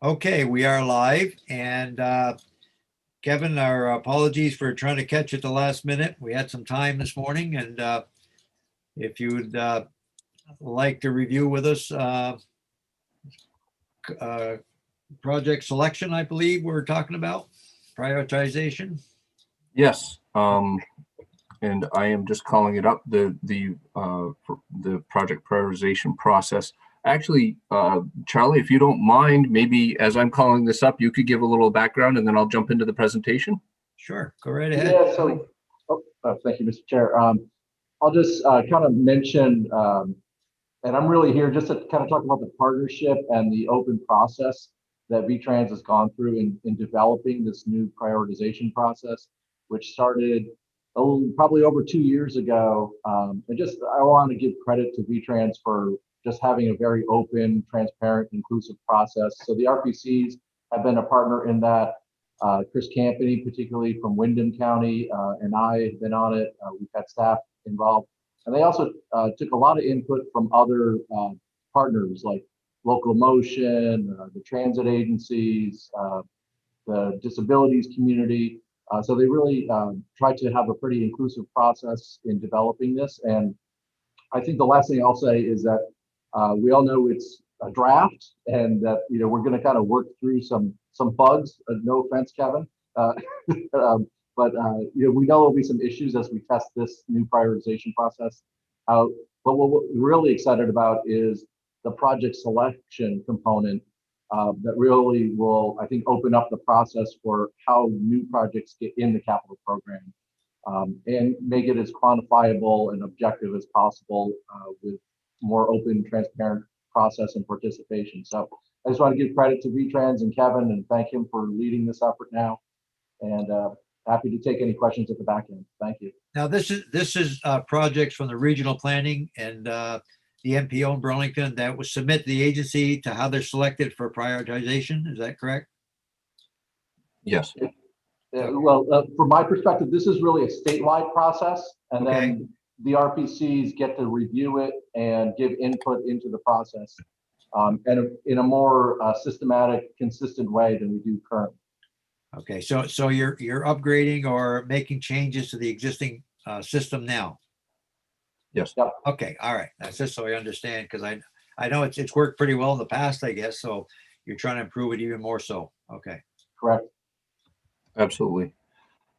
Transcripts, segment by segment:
Okay, we are live, and Kevin, our apologies for trying to catch at the last minute. We had some time this morning, and if you would like to review with us project selection, I believe we're talking about prioritization. Yes, and I am just calling it up the project prioritization process. Actually, Charlie, if you don't mind, maybe as I'm calling this up, you could give a little background, and then I'll jump into the presentation. Sure, go right ahead. Yeah, so, thank you, Mr. Chair. I'll just kind of mention, and I'm really here just to kind of talk about the partnership and the open process that VTrans has gone through in developing this new prioritization process, which started probably over 2 years ago. And just, I want to give credit to VTrans for just having a very open, transparent, inclusive process. So the RPCs have been a partner in that. Chris Campany, particularly from Windham County, and I have been on it. We've had staff involved. And they also took a lot of input from other partners like Local Motion, the transit agencies, the disabilities community. So they really tried to have a pretty inclusive process in developing this. And I think the last thing I'll say is that we all know it's a draft, and that we're going to kind of work through some bugs. No offense, Kevin, but we know there'll be some issues as we test this new prioritization process out. But what we're really excited about is the project selection component that really will, I think, open up the process for how new projects get in the capital program, and make it as quantifiable and objective as possible with more open, transparent process and participation. So I just want to give credit to VTrans and Kevin and thank him for leading this effort now. And happy to take any questions at the back end. Thank you. Now, this is projects from the regional planning and the MPO in Burlington that was submit to the agency to how they're selected for prioritization. Is that correct? Yes. Well, from my perspective, this is really a statewide process, and then the RPCs get to review it and give input into the process, and in a more systematic, consistent way than we do currently. Okay, so you're upgrading or making changes to the existing system now? Yes. Yep. Okay, all right. That's just so I understand, because I know it's worked pretty well in the past, I guess. So you're trying to improve it even more so. Okay. Correct. Absolutely.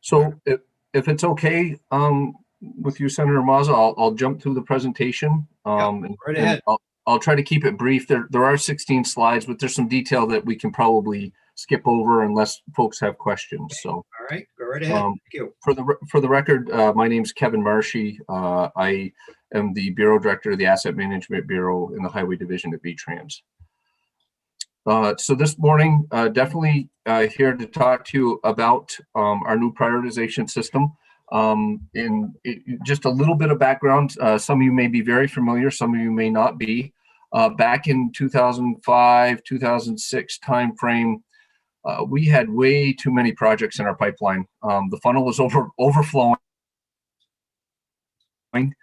So if it's okay with you, Senator Mazza, I'll jump through the presentation. Right ahead. I'll try to keep it brief. There are 16 slides, but there's some detail that we can probably skip over unless folks have questions. So all right, go right ahead. Thank you. For the record, my name is Kevin Marshy. I am the Bureau Director of the Asset Management Bureau in the Highway Division at VTrans. So this morning, definitely here to talk to you about our new prioritization system. Just a little bit of background, some of you may be very familiar, some of you may not be. Back in 2005, 2006 timeframe, we had way too many projects in our pipeline. The funnel was overflowing. And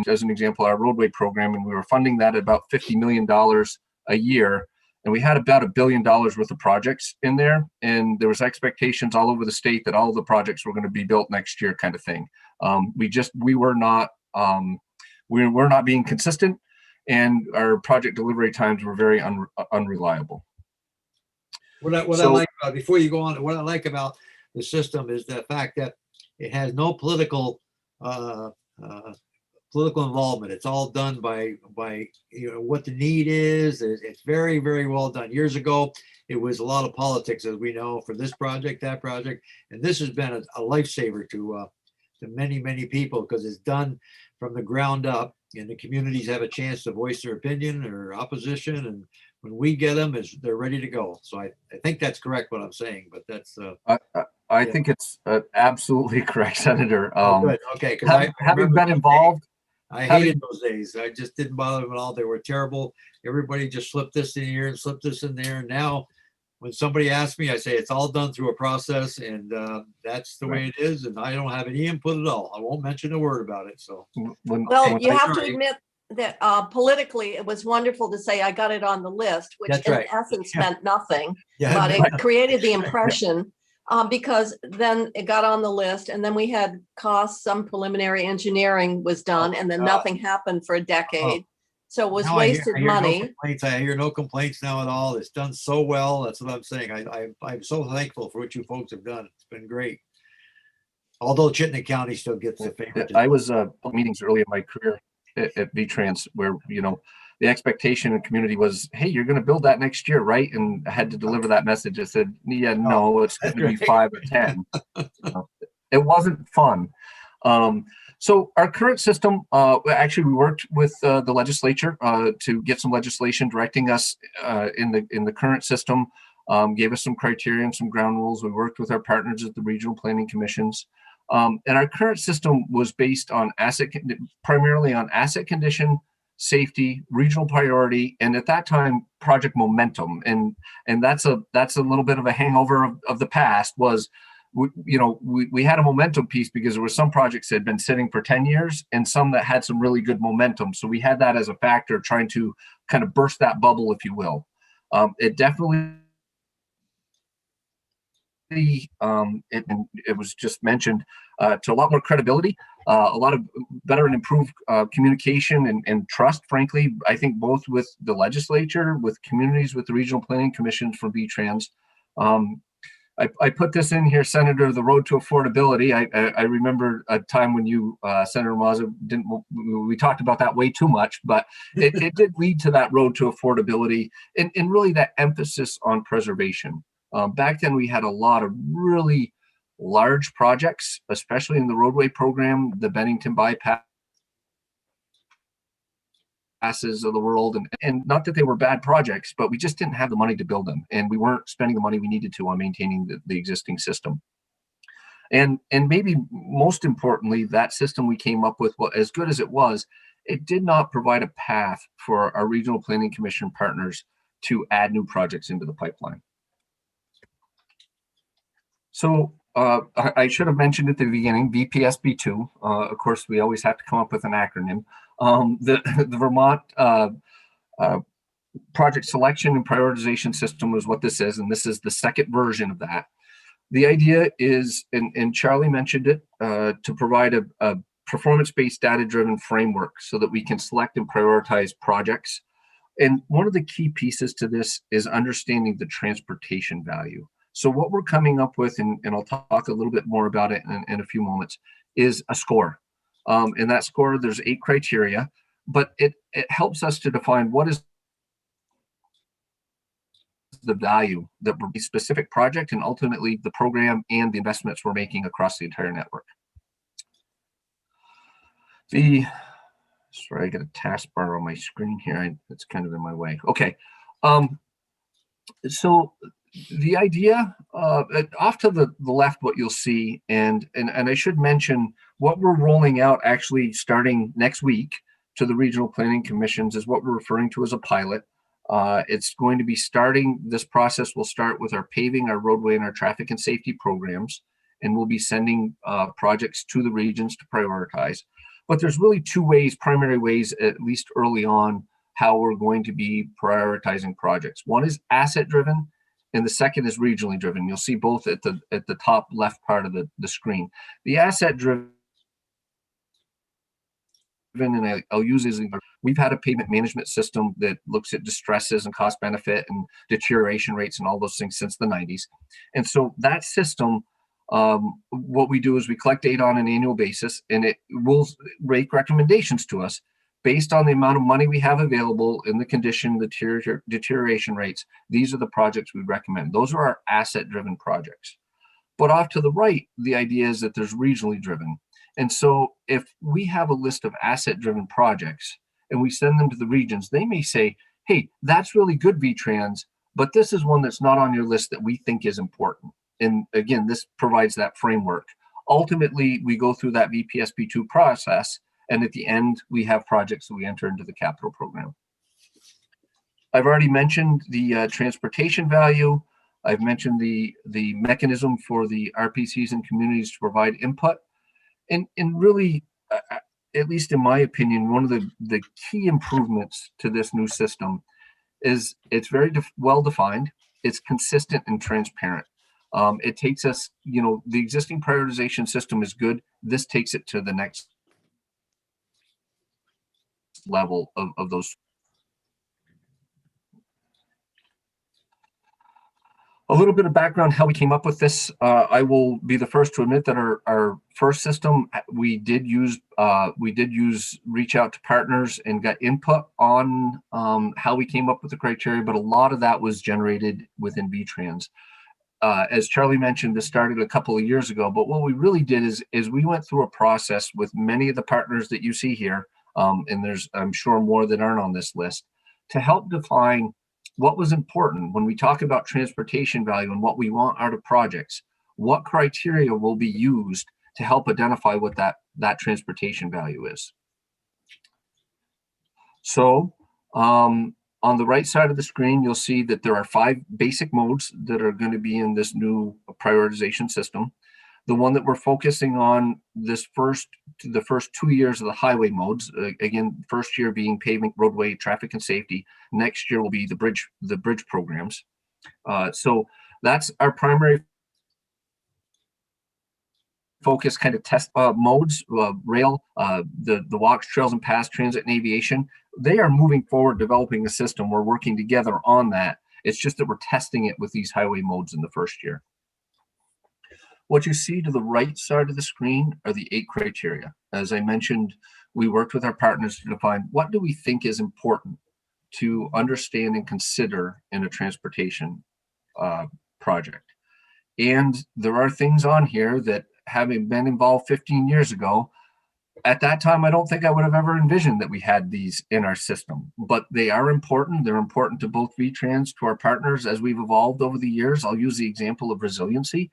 as an example, our roadway program, and we were funding that at about $50 million a year. And we had about $1 billion worth of projects in there. And there was expectations all over the state that all the projects were going to be built next year, kind of thing. We were not being consistent, and our project delivery times were very unreliable. What I like about, before you go on, what I like about the system is the fact that it has no political involvement. It's all done by what the need is. It's very, very well done. Years ago, it was a lot of politics, as we know, for this project, that project, and this has been a lifesaver to many, many people, because it's done from the ground up, and the communities have a chance to voice their opinion or opposition, and when we get them, they're ready to go. So I think that's correct what I'm saying, but that's I think it's absolutely correct, Senator. Good. Okay, because having been involved, I hated those days. I just didn't bother them at all. They were terrible. Everybody just slipped this in here and slipped this in there. And now when somebody asks me, I say it's all done through a process, and that's the way it is. And I don't have any input at all. I won't mention a word about it. So well, you have to admit that politically it was wonderful to say I got it on the list, which That's in right. essence Yeah. meant nothing, Yeah, but it it created the impression because then it got on the list, and then we had costs, some preliminary engineering was done, and then nothing happened for a decade. So it was now wasted I hear no money. complaints. I hear no complaints now at all. It's done so well. That's what I'm saying. I'm so thankful for what you folks have done. It's been great. Although Chittenden County still gets the favorite. I was meetings early in my career at VTrans where, you know, the expectation in the community was, hey, you're going to build that next year, right? And I had to deliver that message. I said, yeah, no, it's going to be 5 or 10. You know, it wasn't fun. So our current system, actually, we worked with the legislature to get some legislation directing us in the current system, gave us some criteria and some ground rules. We worked with our partners at the regional planning commissions. And our current system was based on primarily on asset condition, safety, regional priority, and at that time, project momentum. And that's a little bit of a hangover of the past. Was we had a momentum piece because there were some projects that had been sitting for 10 years and some that had some really good momentum. So we had that as a factor, trying to kind of burst that bubble, if you will. It definitely. It was just mentioned to a lot more credibility, a lot of better and improved communication and trust, frankly, I think both with the legislature, with communities, with the regional planning commissions for VTrans. I put this in here, Senator, the road to affordability. I remember a time when you, Senator Mazza, we talked about that way too much, but it did lead to that road to affordability and really that emphasis on preservation. Back then, we had a lot of really large projects, especially in the roadway program, the Bennington bypasses of the world. And not that they were bad projects, but we just didn't have the money to build them. And we weren't spending the money we needed to on maintaining the existing system. And maybe most importantly, that system we came up with, well, as good as it was, it did not provide a path for our regional planning commission partners to add new projects into the pipeline. So I should have mentioned at the beginning, VPSB2. Of course, we always have to come up with an acronym. The Vermont Project Selection and Prioritization System is what this is, and this is the second version of that. The idea is, and Charlie mentioned it, to provide a performance-based data-driven framework so that we can select and prioritize projects. And one of the key pieces to this is understanding the transportation value. So what we're coming up with, and I'll talk a little bit more about it in a few moments, is a score. In that score, there's 8 criteria, but it helps us to define what is the value that a specific project and ultimately the program and the investments we're making across the entire network. Sorry, I got a taskbar on my screen here. It's kind of in my way. Okay. So the idea, off to the left, what you'll see, and I should mention what we're rolling out actually starting next week to the regional planning commissions is what we're referring to as a pilot. It's going to be starting, this process will start with our paving, our roadway, and our traffic and safety programs, and we'll be sending projects to the regions to prioritize. But there's really 2 ways, primary ways, at least early on, how we're going to be prioritizing projects. One is asset driven, and the second is regionally driven. You'll see both at the top left part of the screen. The asset driven, and I'll use as we've had a pavement management system that looks at distresses and cost benefit and deterioration rates and all those things since the 90s. And so that system, what we do is we collect data on an annual basis, and it will make recommendations to us based on the amount of money we have available in the condition, the deterioration rates. These are the projects we recommend. Those are our asset driven projects. But off to the right, the idea is that there's regionally driven. And so if we have a list of asset driven projects and we send them to the regions, they may say, hey, that's really good, VTrans, but this is one that's not on your list that we think is important. And again, this provides that framework. Ultimately, we go through that VPSB2 process, and at the end, we have projects that we enter into the capital program. I've already mentioned the transportation value. I've mentioned the mechanism for the RPCs and communities to provide input. And really, at least in my opinion, one of the key improvements to this new system is it's very well defined, it's consistent and transparent. It takes us, the existing prioritization system is good. This takes it to the next level of those. A little bit of background how we came up with this. I will be the first to admit that our first system we did use reach out to partners and got input on how we came up with the criteria, but a lot of that was generated within VTrans. As Charlie mentioned, this started a couple of years ago, but what we really did is we went through a process with many of the partners that you see here, and there's I'm sure more that aren't on this list, to help define what was important when we talk about transportation value and what we want out of projects. What criteria will be used to help identify what that transportation value is? So on the right side of the screen, you'll see that there are 5 basic modes that are going to be in this new prioritization system. The one that we're focusing on the first 2 years of the highway modes, again, first year being pavement, roadway, traffic and safety. Next year will be the bridge programs. So that's our primary focus, kind of test modes, rail, the walks, trails and paths, transit and aviation. They are moving forward, developing a system. We're working together on that. It's just that we're testing it with these highway modes in the first year. What you see to the right side of the screen are the 8 criteria. As I mentioned, we worked with our partners to define what do we think is important to understand and consider in a transportation project. And there are things on here that, having been involved 15 years ago, at that time, I don't think I would have ever envisioned that we had these in our system, but they are important. They're important to both VTrans, to our partners as we've evolved over the years. I'll use the example of resiliency.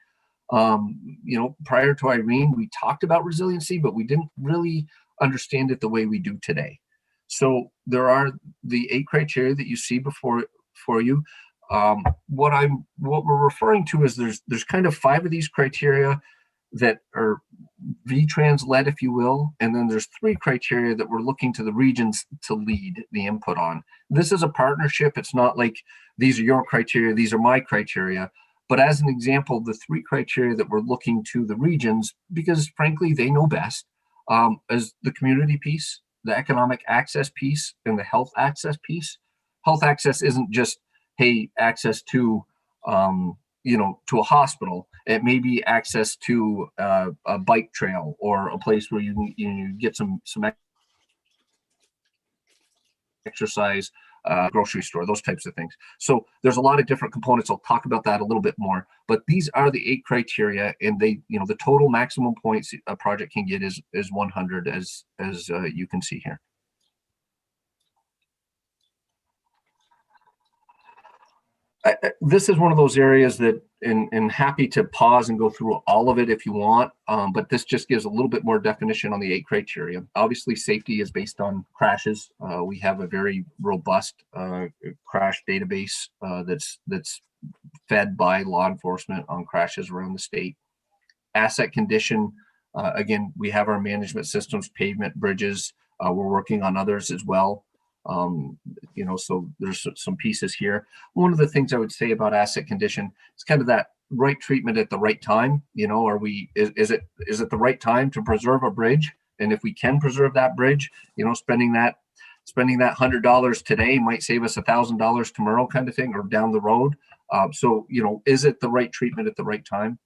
Prior to Irene, we talked about resiliency, but we didn't really understand it the way we do today. So there are the 8 criteria that you see before you. What we're referring to is there's kind of 5 of these criteria that are VTrans led, if you will, and then there's 3 criteria that we're looking to the regions to lead the input on. This is a partnership. It's not like these are your criteria, these are my criteria. But as an example, the 3 criteria that we're looking to the regions, because frankly, they know best, is the community piece, the economic access piece, and the health access piece. Health access isn't just, hey, access to, to a hospital. It may be access to a bike trail or a place where you get some exercise, grocery store, those types of things. So there's a lot of different components. I'll talk about that a little bit more, but these are the 8 criteria, and they, the total maximum points a project can get is 100, as you can see here. This is one of those areas that, and happy to pause and go through all of it if you want, but this just gives a little bit more definition on the 8 criteria. Obviously, safety is based on crashes. We have a very robust crash database that's fed by law enforcement on crashes around the state. Asset condition, again, we have our management systems, pavement, bridges. We're working on others as well. So there's some pieces here. One of the things I would say about asset condition is kind of that right treatment at the right time. Is it the right time to preserve a bridge? And if we can preserve that bridge, spending that $100 today might save us $1,000 tomorrow, kind of thing, or down the road. Is it the right treatment at the right time?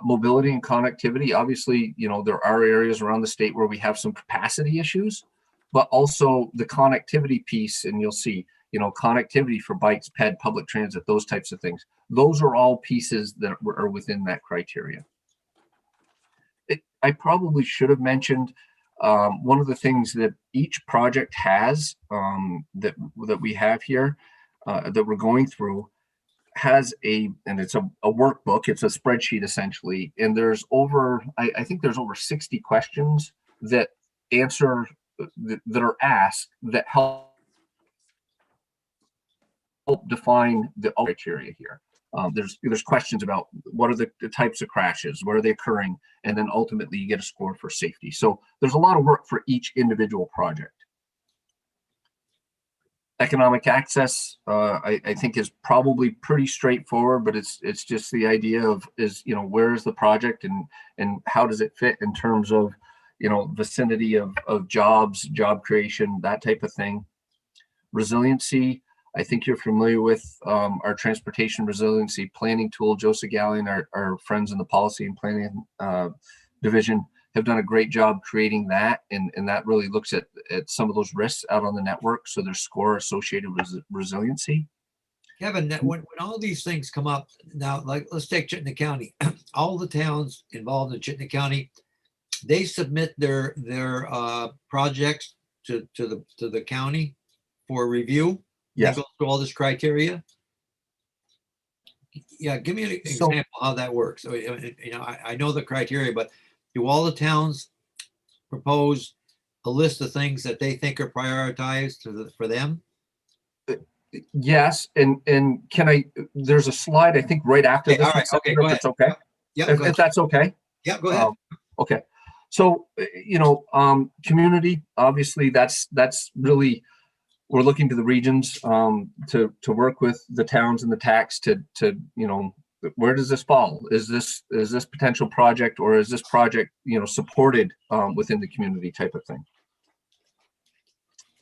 Mobility and connectivity. Obviously, there are areas around the state where we have some capacity issues, but also the connectivity piece, and you'll see, connectivity for bikes, ped, public transit, those types of things. Those are all pieces that are within that criteria. I probably should have mentioned one of the things that each project has that we have here that we're going through has and it's a workbook. It's a spreadsheet essentially, and there's I think there's over 60 questions that are asked that help define the criteria here. There's questions about what are the types of crashes, where are they occurring, and then ultimately you get a score for safety. So there's a lot of work for each individual project. Economic access, I think, is probably pretty straightforward, but it's just the idea of where is the project and how does it fit in terms of vicinity of jobs, job creation, that type of thing. Resiliency, I think you're familiar with our transportation resiliency planning tool. Joe Segalian, our friends in the policy and planning division, have done a great job creating that, and that really looks at some of those risks out on the network. So there's score associated with resiliency. Kevin, when all these things come up now, like let's take Chittenden County, all the towns involved in Chittenden County, they submit their projects to the county for review. Yes. They go through all this criteria. Yeah, give me an example how that works. So, I know the criteria, but do all the towns propose a list of things that they think are prioritized for them? Yes, and can I? There's a slide I think right after this. All right. Okay. Go ahead. It's okay. Yeah. If that's okay. Yeah. Go ahead. Okay. So community. Obviously, that's really. We're looking to the regions to work with the towns and the tax to where does this fall? Is this potential project, or is this project supported within the community type of thing?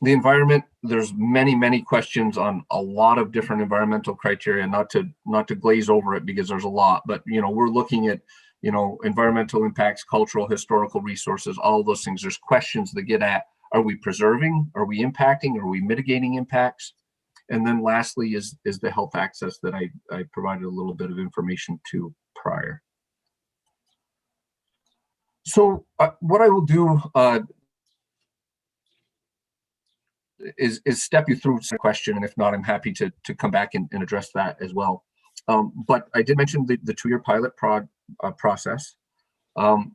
The environment, there's many questions on a lot of different environmental criteria, not to glaze over it because there's a lot, but we're looking at environmental impacts, cultural, historical resources, all of those things. There's questions that get at, are we preserving? Are we impacting? Are we mitigating impacts? And then lastly is the health access that I provided a little bit of information to prior. So what I will do is step you through some question, and if not, I'm happy to come back and address that as well. But I did mention the 2-year pilot process.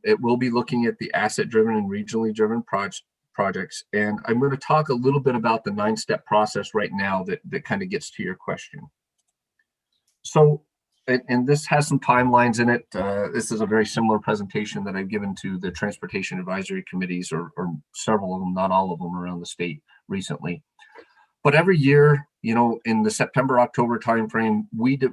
It will be looking at the asset-driven and regionally driven projects, and I'm going to talk a little bit about the 9-step process right now that kind of gets to your question. So, and this has some timelines in it. This is a very similar presentation that I've given to the transportation advisory committees, or several of them, not all of them, around the state recently. But every year, in the September-October timeframe, we at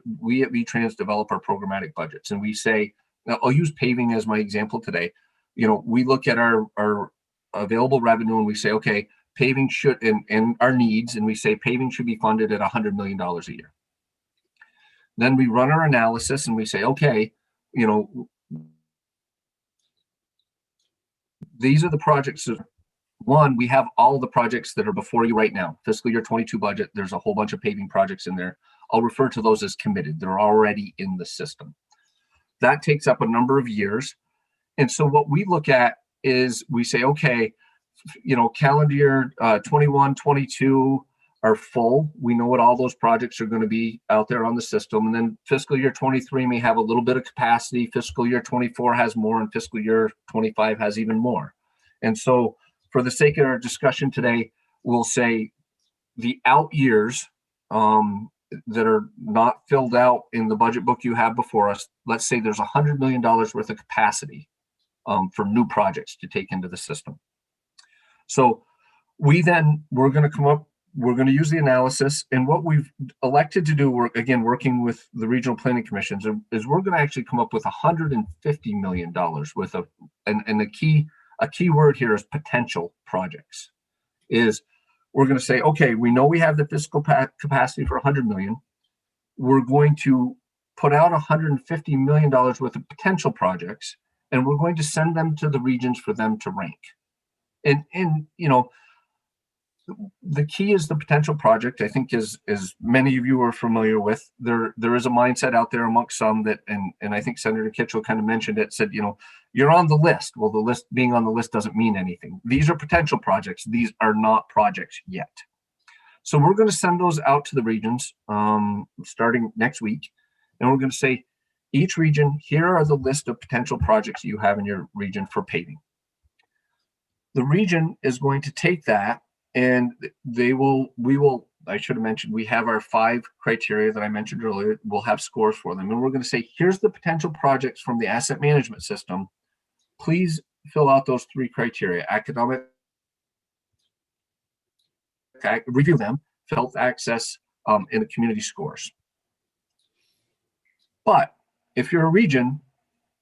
VTrans develop our programmatic budgets, and we say, now I'll use paving as my example today. We look at our available revenue and we say, okay, paving should, and our needs, and we say paving should be funded at $100 million a year. Then we run our analysis and we say, okay, these are the projects. One, we have all the projects that are before you right now. Fiscal year 22 budget, there's a whole bunch of paving projects in there. I'll refer to those as committed. They're already in the system. That takes up a number of years. And so what we look at is we say, okay, calendar year 21, 22 are full. We know what all those projects are going to be out there on the system. And then fiscal year 23 may have a little bit of capacity. Fiscal year 24 has more, and fiscal year 25 has even more. And so for the sake of our discussion today, we'll say the out years that are not filled out in the budget book you have before us, let's say there's $100 million worth of capacity for new projects to take into the system. So we're going to use the analysis, and what we've elected to do, working with the regional planning commissions, is we're going to actually come up with $150 million worth of, and a key word here is potential projects. Is we're going to say, okay, we know we have the fiscal capacity for 100 million. We're going to put out $150 million worth of potential projects, and we're going to send them to the regions for them to rank. And the key is the potential project. I think as many of you are familiar with, there is a mindset out there amongst some that, and I think Senator Kitchell kind of mentioned it, said, you're on the list. Well, the list, being on the list doesn't mean anything. These are potential projects. These are not projects yet. So we're going to send those out to the regions starting next week. And we're going to say, each region, here are the list of potential projects you have in your region for paving. The region is going to take that, and we will I should have mentioned, we have our 5 criteria that I mentioned earlier. We'll have scores for them. And we're going to say, here's the potential projects from the asset management system. Please fill out those 3 criteria: economic, review them, health access, and the community scores. But if you're a region,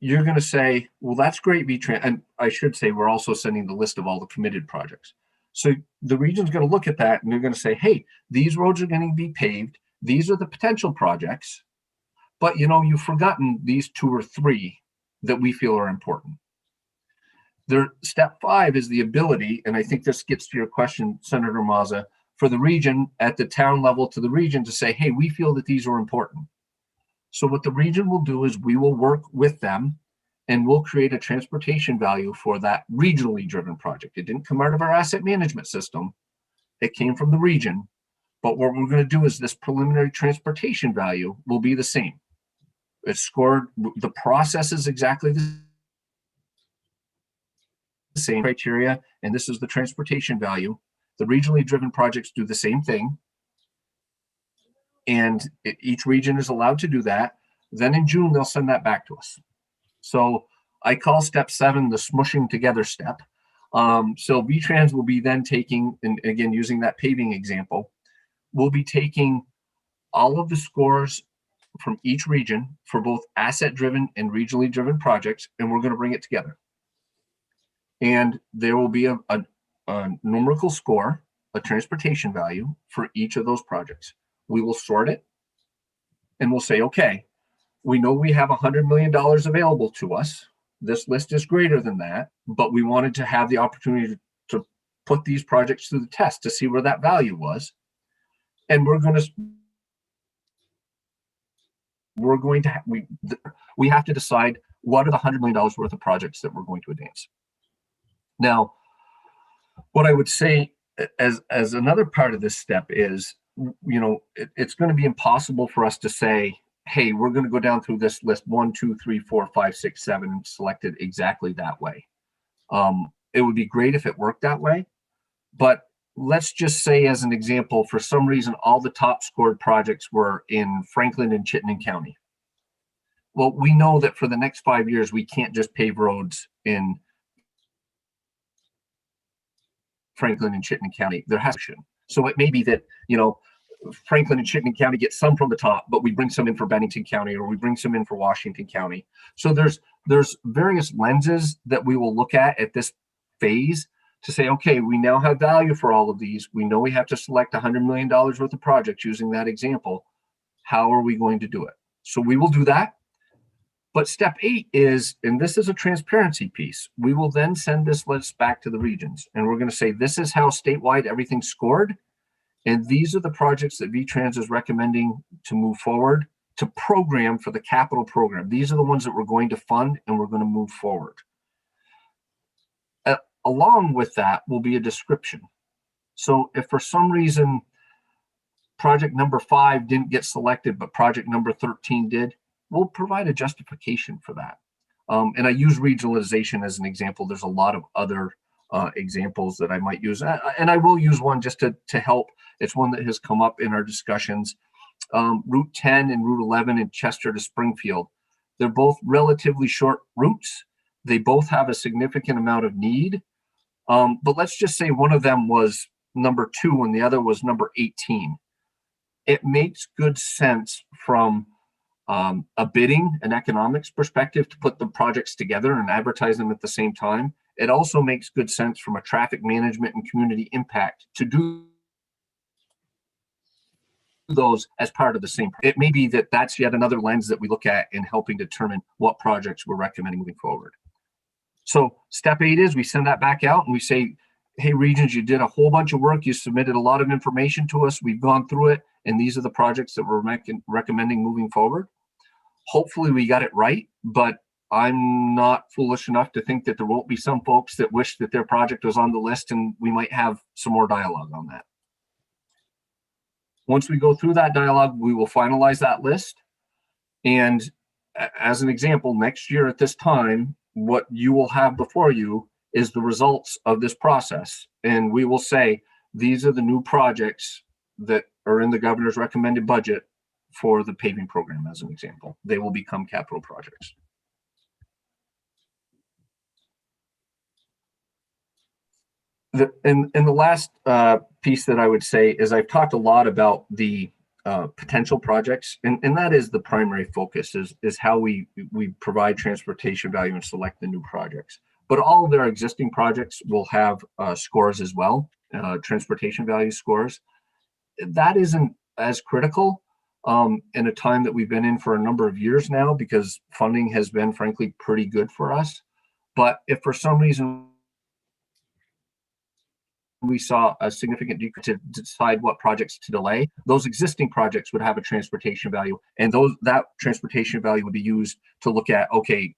you're going to say, well, that's great, VTran. And I should say, we're also sending the list of all the committed projects. So the region's going to look at that and they're going to say, hey, these roads are going to be paved. These are the potential projects. But, you know, you've forgotten these 2 or 3 that we feel are important. Step 5 is the ability, and I think this gets to your question, Senator Mazza, for the region at the town level to the region to say, hey, we feel that these are important. So what the region will do is we will work with them and we'll create a transportation value for that regionally driven project. It didn't come out of our asset management system. It came from the region. But what we're going to do is this preliminary transportation value will be the same. It's scored, the process is exactly the same criteria, and this is the transportation value. The regionally driven projects do the same thing. And each region is allowed to do that. Then in June, they'll send that back to us. So I call step 7 the smushing together step. So VTrans will be then taking, and again, using that paving example, we'll be taking all of the scores from each region for both asset driven and regionally driven projects, and we're going to bring it together. And there will be a numerical score, a transportation value for each of those projects. We will sort it and we'll say, okay, we know we have $100 million available to us. This list is greater than that, but we wanted to have the opportunity to put these projects through the test to see where that value was. And we have to decide what are the $100 million worth of projects that we're going to advance. Now, what I would say as another part of this step is, you know, it's going to be impossible for us to say, hey, we're going to go down through this list 1, 2, 3, 4, 5, 6, 7 and select it exactly that way. It would be great if it worked that way, but let's just say, as an example, for some reason, all the top scored projects were in Franklin and Chittenden County. Well, we know that for the next 5 years, we can't just pave roads in Franklin and Chittenden County. There has to be. So it may be that, you know, Franklin and Chittenden County get some from the top, but we bring some in for Bennington County, or we bring some in for Washington County. So there's various lenses that we will look at this phase to say, okay, we now have value for all of these. We know we have to select $100 million worth of projects using that example. How are we going to do it? So we will do that. But step 8 is, and this is a transparency piece, we will then send this list back to the regions. And we're going to say, this is how statewide everything's scored. And these are the projects that VTrans is recommending to move forward to program for the capital program. These are the ones that we're going to fund and we're going to move forward. Along with that will be a description. So if for some reason project number 5 didn't get selected, but project number 13 did, we'll provide a justification for that. And I use regionalization as an example. There's a lot of other examples that I might use. And I will use one just to help. It's one that has come up in our discussions. Route 10 and Route 11 in Chester to Springfield. They're both relatively short routes. They both have a significant amount of need. But let's just say one of them was number 2 and the other was number 18. It makes good sense from a bidding and economics perspective to put the projects together and advertise them at the same time. It also makes good sense from a traffic management and community impact to do those as part of the same. It may be that that's yet another lens that we look at in helping determine what projects we're recommending moving forward. So step 8 is we send that back out and we say, hey, regions, you did a whole bunch of work. You submitted a lot of information to us. We've gone through it. And these are the projects that we're recommending moving forward. Hopefully we got it right, but I'm not foolish enough to think that there won't be some folks that wish that their project was on the list, and we might have some more dialogue on that. Once we go through that dialogue, we will finalize that list. And as an example, next year at this time, what you will have before you is the results of this process. And we will say, these are the new projects that are in the governor's recommended budget for the paving program, as an example. They will become capital projects. And the last piece that I would say is I've talked a lot about the potential projects, and that is the primary focus, is how we provide transportation value and select the new projects. But all of their existing projects will have scores as well, transportation value scores. That isn't as critical in a time that we've been in for a number of years now, because funding has been, frankly, pretty good for us. But if for some reason we saw a significant decrease to decide what projects to delay, those existing projects would have a transportation value, and that transportation value would be used to look at, okay,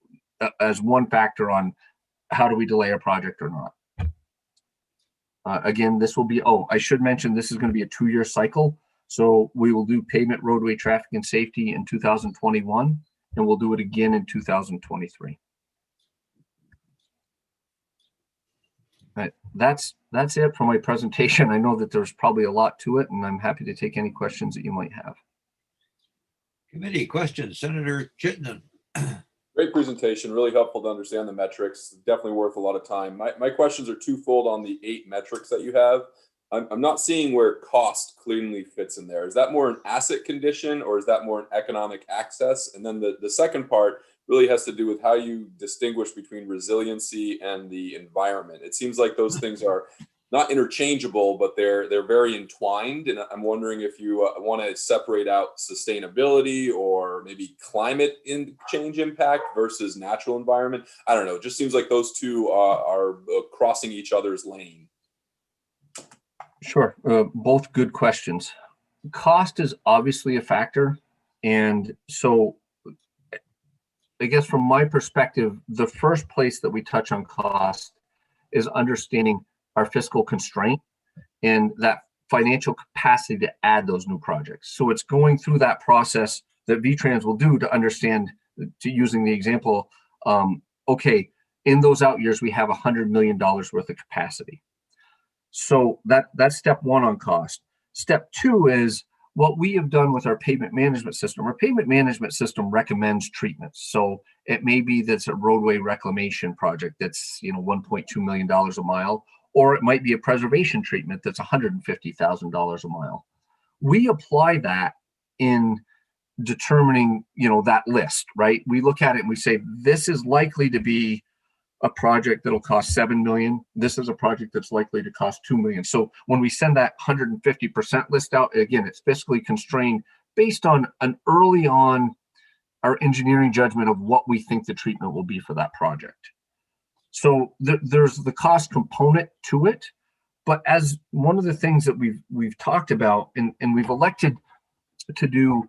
as one factor on how do we delay a project or not. Again, this will be, I should mention, this is going to be a 2-year cycle. So we will do pavement, roadway, traffic, and safety in 2021, and we'll do it again in 2023. Right. That's it for my presentation. I know that there's probably a lot to it, and I'm happy to take any questions that you might have. Committee questions, Senator Chittenden. Great presentation, really helpful to understand the metrics. Definitely worth a lot of time. My questions are twofold on the 8 metrics that you have. I'm not seeing where cost cleanly fits in there. Is that more an asset condition, or is that more an economic access? And then the second part really has to do with how you distinguish between resiliency and the environment. It seems like those things are not interchangeable, but they're very entwined. And I'm wondering if you want to separate out sustainability or maybe climate change impact versus natural environment. I don't know. It just seems like those two are crossing each other's lane. Sure. Both good questions. Cost is obviously a factor. And so I guess from my perspective, the first place that we touch on cost is understanding our fiscal constraint and that financial capacity to add those new projects. So it's going through that process that VTrans will do to understand, to using the example, okay, in those out years, we have $100 million worth of capacity. So that's step one on cost. Step two is what we have done with our pavement management system. Our pavement management system recommends treatments. So it may be that's a roadway reclamation project that's $1.2 million a mile, or it might be a preservation treatment that's $150,000 a mile. We apply that in determining that list, right? We look at it and we say, this is likely to be a project that'll cost $7 million. This is a project that's likely to cost $2 million. So when we send that 150% list out, again, it's fiscally constrained based on an early on our engineering judgment of what we think the treatment will be for that project. So there's the cost component to it, but as one of the things that we've talked about and we've elected to do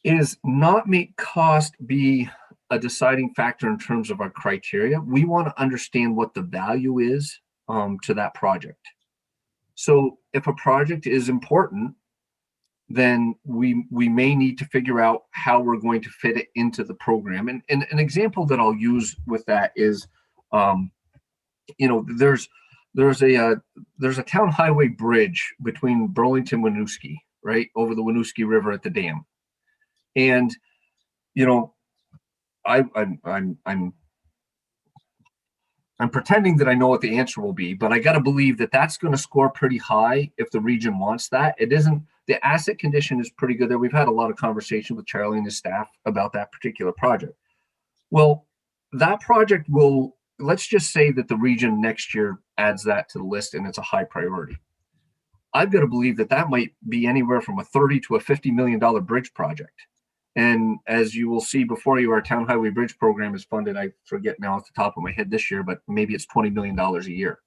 is not make cost be a deciding factor in terms of our criteria. We want to understand what the value is to that project. So if a project is important, then we may need to figure out how we're going to fit it into the program. And an example that I'll use with that is, there's a town highway bridge between Burlington and Winooski, right, over the Winooski River at the dam. And I'm pretending that I know what the answer will be, but I got to believe that that's going to score pretty high if the region wants that. It isn't. The asset condition is pretty good there. We've had a lot of conversation with Charlie and his staff about that particular project. Well, that project will, let's just say that the region next year adds that to the list and it's a high priority. I've got to believe that that might be anywhere from a $30 to a $50 million bridge project. And as you will see before you, our town highway bridge program is funded, I forget now off the top of my head this year, but maybe it's $20 million a year.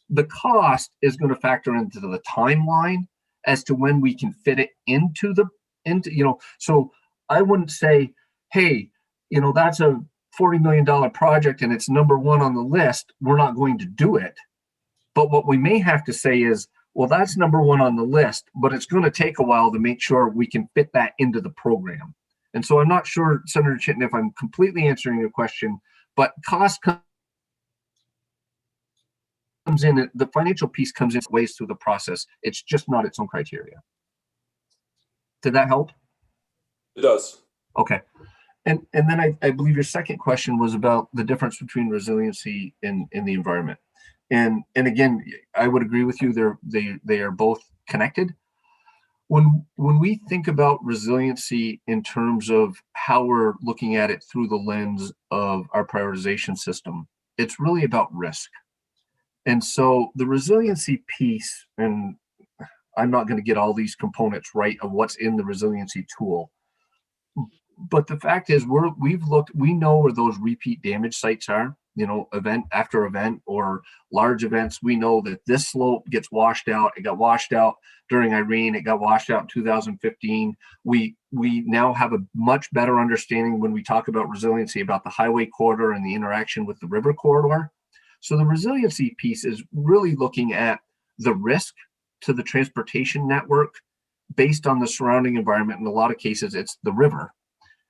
The cost is going to factor into the timeline as to when we can fit it into so I wouldn't say, hey, that's a $40 million project and it's number one on the list. We're not going to do it. But what we may have to say is, well, that's number one on the list, but it's going to take a while to make sure we can fit that into the program. And so I'm not sure, Senator Chittenden, if I'm completely answering your question, but cost comes comes in, the financial piece comes in ways through the process. It's just not its own criteria. Did that help? It does. Okay. And then I believe your second question was about the difference between resiliency and the environment. And again, I would agree with you. They are both connected. When we think about resiliency in terms of how we're looking at it through the lens of our prioritization system, it's really about risk. And so the resiliency piece, and I'm not going to get all these components right of what's in the resiliency tool, but the fact is we know where those repeat damage sites are, event after event or large events. We know that this slope gets washed out. It got washed out during Irene. It got washed out in 2015. We now have a much better understanding when we talk about resiliency about the highway corridor and the interaction with the river corridor. So the resiliency piece is really looking at the risk to the transportation network based on the surrounding environment. In a lot of cases, it's the river.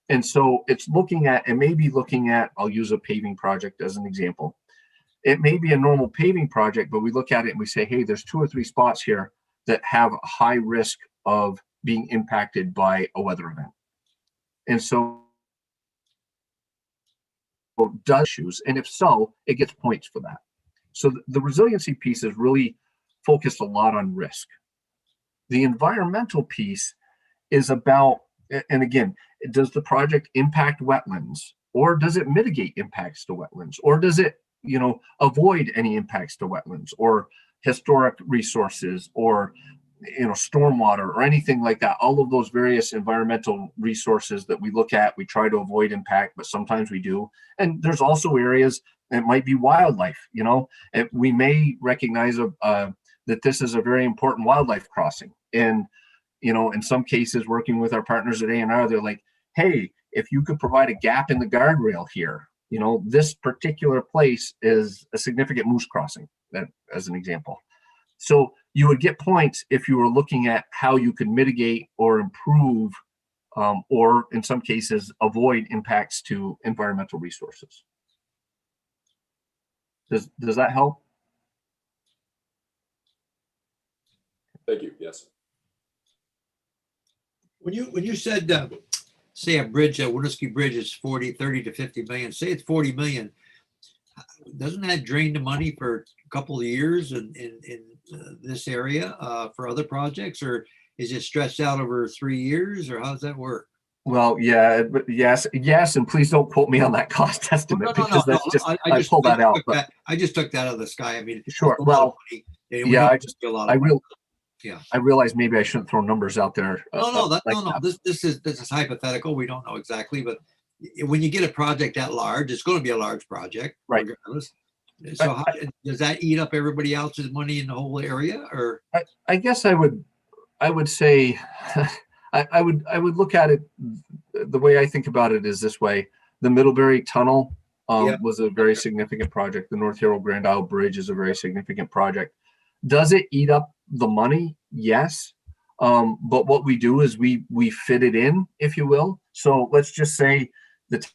And so it's looking at, I'll use a paving project as an example. It may be a normal paving project, but we look at it and we say, hey, there's 2 or 3 spots here that have a high risk of being impacted by a weather event. And so does issues, and if so, it gets points for that. So the resiliency piece is really focused a lot on risk. The environmental piece is about, and again, does the project impact wetlands, or does it mitigate impacts to wetlands, or does it, avoid any impacts to wetlands or historic resources or, stormwater or anything like that? All of those various environmental resources that we look at, we try to avoid impact, but sometimes we do. And there's also areas that might be wildlife, and we may recognize that this is a very important wildlife crossing. And in some cases, working with our partners at A&R, they're like, hey, if you could provide a gap in the guardrail here, this particular place is a significant moose crossing, as an example. So you would get points if you were looking at how you could mitigate or improve, or in some cases, avoid impacts to environmental resources. Does that help? Thank you. Yes. When you said, say a bridge, a Winooski Bridge is 30 to 50 million, say it's 40 million, doesn't that drain the money for a couple of years in this area for other projects, or is it stretched out over 3 years, or how does that work? Well, yeah, yes, and please don't quote me on that cost estimate, because that's just, I pulled that out. I just took that out of the sky. I mean, sure. Well, yeah, I realize maybe I shouldn't throw numbers out there. No. This is hypothetical. We don't know exactly, but when you get a project that large, it's going to be a large project, right? Regardless. So does that eat up everybody else's money in the whole area, or? I guess I would say I would look at it. The way I think about it is this way: the Middlebury Tunnel was a very significant project. The North Hero Grand Isle Bridge is a very significant project. Does it eat up the money? Yes. But what we do is we fit it in, if you will. So let's just say the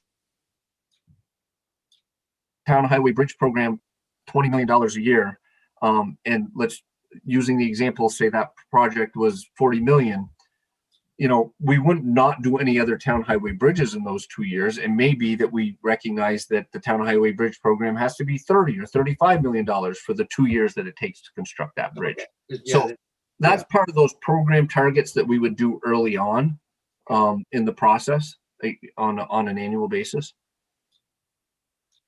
Town Highway Bridge Program, $20 million a year. And let's, using the example, say that project was 40 million. We wouldn't not do any other town highway bridges in those 2 years. It may be that we recognize that the Town Highway Bridge Program has to be 30 or $35 million for the 2 years that it takes to construct that bridge. So that's part of those program targets that we would do early on in the process on an annual basis.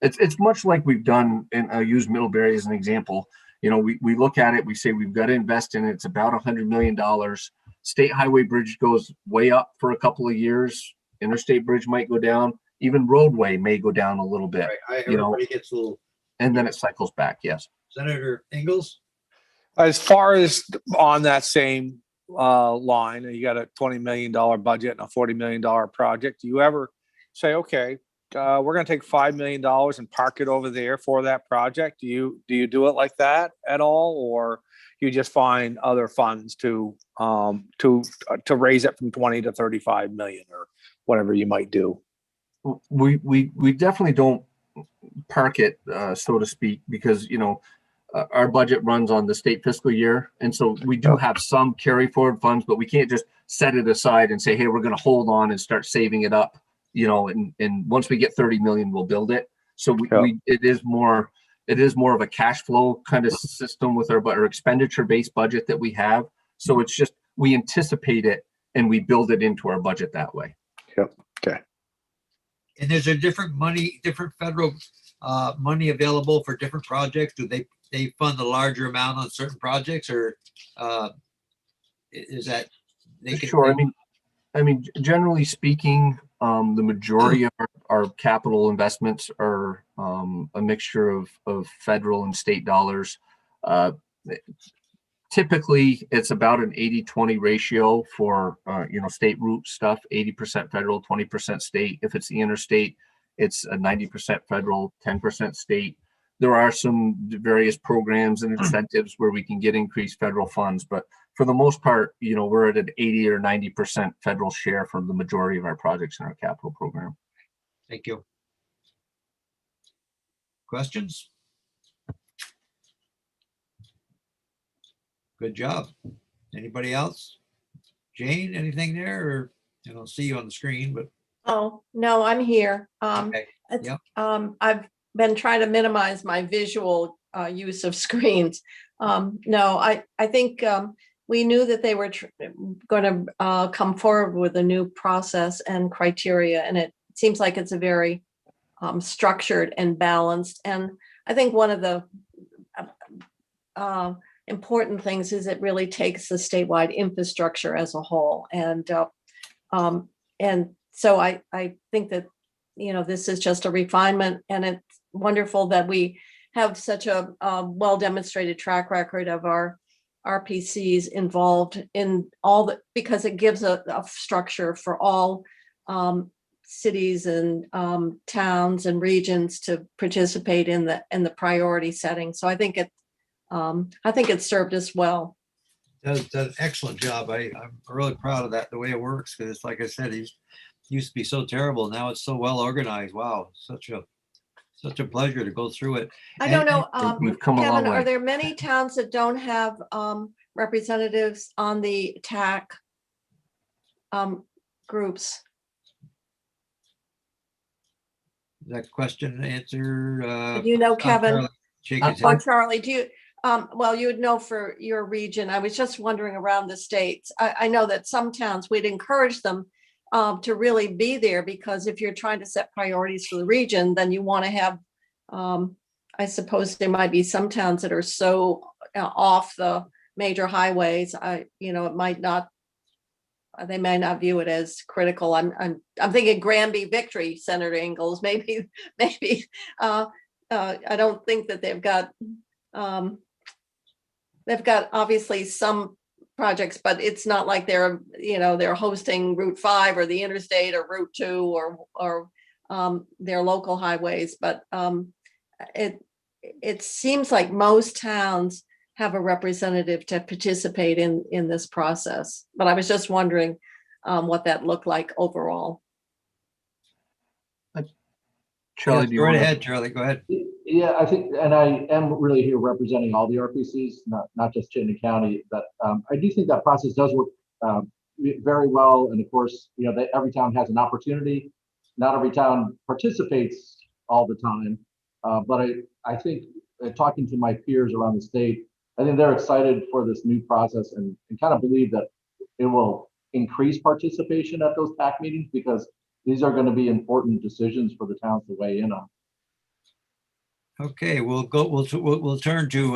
It's much like we've done, and I'll use Middlebury as an example. We look at it, we say we've got to invest in it. It's about $100 million. State highway bridge goes way up for a couple of years. Interstate bridge might go down. Even roadway may go down a little bit. Right. Everybody gets a little. And then it cycles back. Yes. Senator Ingalls? As far as on that same line, you got a $20 million budget and a $40 million project. Do you ever say, okay, we're going to take $5 million and park it over there for that project? Do you do it like that at all, or you just find other funds to raise it from 20 to 35 million or whatever you might do? We definitely don't park it, so to speak, because our budget runs on the state fiscal year. And so we do have some carry forward funds, but we can't just set it aside and say, hey, we're going to hold on and start saving it up, and once we get 30 million, we'll build it. So it is more of a cash flow kind of system with our expenditure based budget that we have. So it's just, we anticipate it and we build it into our budget that way. Yep. Okay. And there's a different federal money available for different projects? Do they fund a larger amount on certain projects, or is that they can? Sure. I mean, generally speaking, the majority of our capital investments are a mixture of federal and state dollars. Typically, it's about an 80-20 ratio for state route stuff, 80% federal, 20% state. If it's the interstate, it's a 90% federal, 10% state. There are some various programs and incentives where we can get increased federal funds, but for the most part, we're at an 80 or 90% federal share from the majority of our projects in our capital program. Thank you. Questions? Good job. Anybody else? Jane, anything there? Or I don't see you on the screen, but Oh, no, I'm here. okay. Yep. I've been trying to minimize my visual use of screens. No, I think we knew that they were going to come forward with a new process and criteria, and it seems like it's a very structured and balanced. And I think one of the important things is it really takes the statewide infrastructure as a whole. And so I think that, this is just a refinement, and it's wonderful that we have such a well-demonstrated track record of our RPCs involved in because it gives a structure for all cities and towns and regions to participate in the priority setting. So I think it served us well. Does an excellent job. I'm really proud of that, the way it works, because it's like I said, it used to be so terrible. Now it's so well organized. Wow, such a pleasure to go through it. I don't know, we've come a long Kevin, way. are there many towns that don't have representatives on the TAC groups? That question answer. Kevin? Shake his Or head. Charlie, do you, well, you would know for your region. I was just wondering around the states. I know that some towns, we'd encourage them to really be there, because if you're trying to set priorities for the region, then you want to have, I suppose there might be some towns that are so off the major highways, it might not, they may not view it as critical. I'm thinking Granby Victory, Senator Ingalls, maybe I don't think that they've got obviously some projects, but it's not like they're hosting Route 5 or the interstate or Route 2 or their local highways. But it seems like most towns have a representative to participate in this process. But I was just wondering what that looked like overall. Charlie, Go right ahead, Charlie. Go ahead. Yeah, I think, and I am really here representing all the RPCs, not just Chittenden County, but I do think that process does work very well. And of course, every town has an opportunity. Not every town participates all the time, but I think talking to my peers around the state, I think they're excited for this new process and kind of believe that it will increase participation at those TAC meetings, because these are going to be important decisions for the towns to weigh in on. Okay, we'll turn to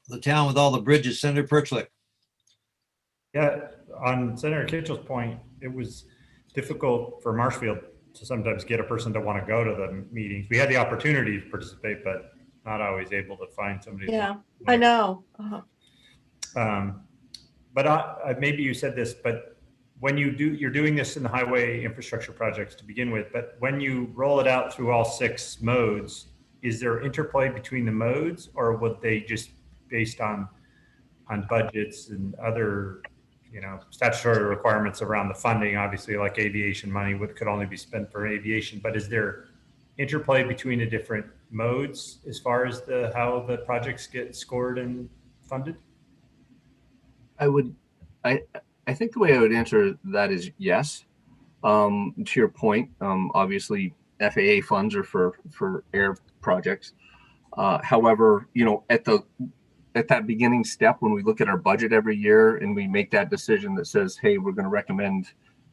the town with all the bridges, Senator Perchlik. Yeah, on Senator Kitchell's point, it was difficult for Marshfield to sometimes get a person to want to go to the meetings. We had the opportunity to participate, but not always able to find somebody. Yeah, I know. Uh-huh. But maybe you said this, but when you're doing this in the highway infrastructure projects to begin with, but when you roll it out through all 6 modes, is there interplay between the modes, or would they just based on budgets and other, statutory requirements around the funding? Obviously, like aviation money could only be spent for aviation, but is there interplay between the different modes as far as how the projects get scored and funded? I think the way I would answer that is yes. To your point, obviously FAA funds are for air projects. However, at that beginning step, when we look at our budget every year and we make that decision that says, hey, we're going to recommend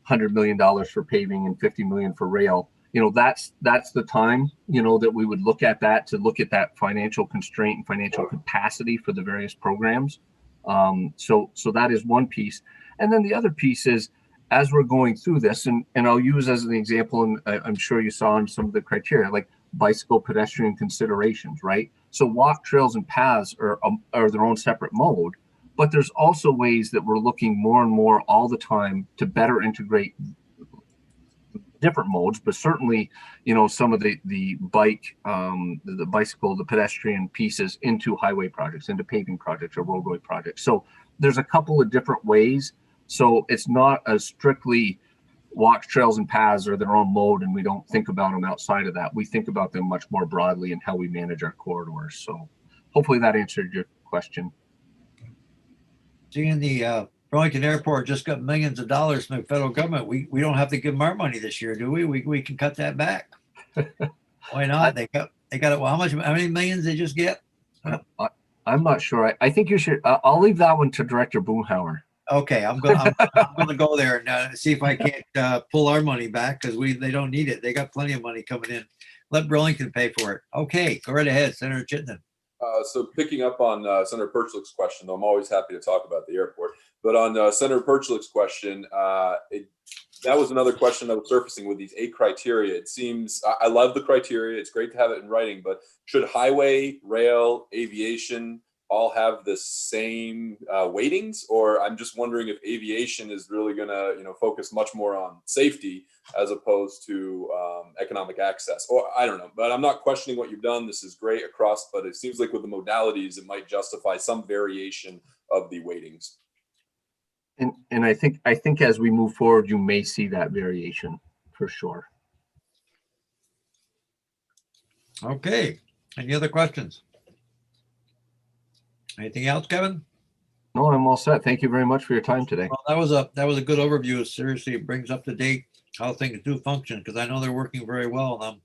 $100 million for paving and $50 million for rail, that's the time, that we would look at that, to look at that financial constraint and financial capacity for the various programs. So that is one piece. And then the other piece is, as we're going through this, and I'll use as an example, and I'm sure you saw in some of the criteria, like bicycle pedestrian considerations, right? So walk, trails, and paths are their own separate mode, but there's also ways that we're looking more and more all the time to better integrate different modes, but certainly, some of the bike, the bicycle, the pedestrian pieces into highway projects, into paving projects or roadway projects. So there's a couple of different ways. So it's not as strictly walks, trails, and paths are their own mode, and we don't think about them outside of that. We think about them much more broadly in how we manage our corridors. So hopefully that answered your question. Seeing the Burlington Airport just got millions of dollars from the federal government, we don't have to give them our money this year, do we? We can cut that back. Why not? They got it. Well, how many millions they just get? I'm not sure. I think you should. I'll leave that one to Director Boomhauer. Okay, I'm gonna go there and see if I can't pull our money back, because they don't need it. They got plenty of money coming in. Let Burlington pay for it. Okay, go right ahead, Senator Chittenden. So picking up on Senator Perchlik's question, though I'm always happy to talk about the airport, but on Senator Perchlik's question, that was another question that was surfacing with these 8 criteria. It seems, I love the criteria. It's great to have it in writing, but should highway, rail, aviation all have the same weightings? Or I'm just wondering if aviation is really going to, focus much more on safety as opposed to economic access. Or I don't know, but I'm not questioning what you've done. This is great across, but it seems like with the modalities, it might justify some variation of the weightings. And I think as we move forward, you may see that variation for sure. Okay, any other questions? Anything else, Kevin? No, I'm all set. Thank you very much for your time today. Well, that was a good overview. Seriously, it brings up to date how things do function, because I know they're working very well, and I'm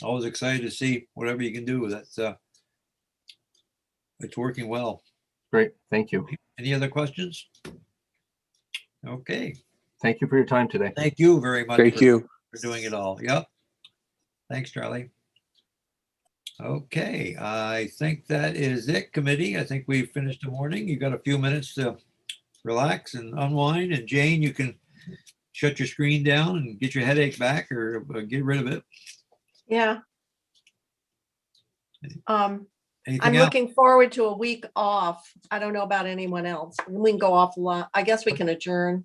always excited to see whatever you can do. That's it's working well. Great, thank you. Any other questions? Okay, Thank you for your time today. thank you very much. Thank you. For doing it all. Yep. Thanks, Charlie. Okay, I think that is it, committee. I think we've finished the morning. You got a few minutes to relax and unwind. And Jane, you can shut your screen down and get your headache back, or get rid of it. Yeah. I'm Anything else? looking forward to a week off. I don't know about anyone else. We can go off a lot. I guess we can adjourn.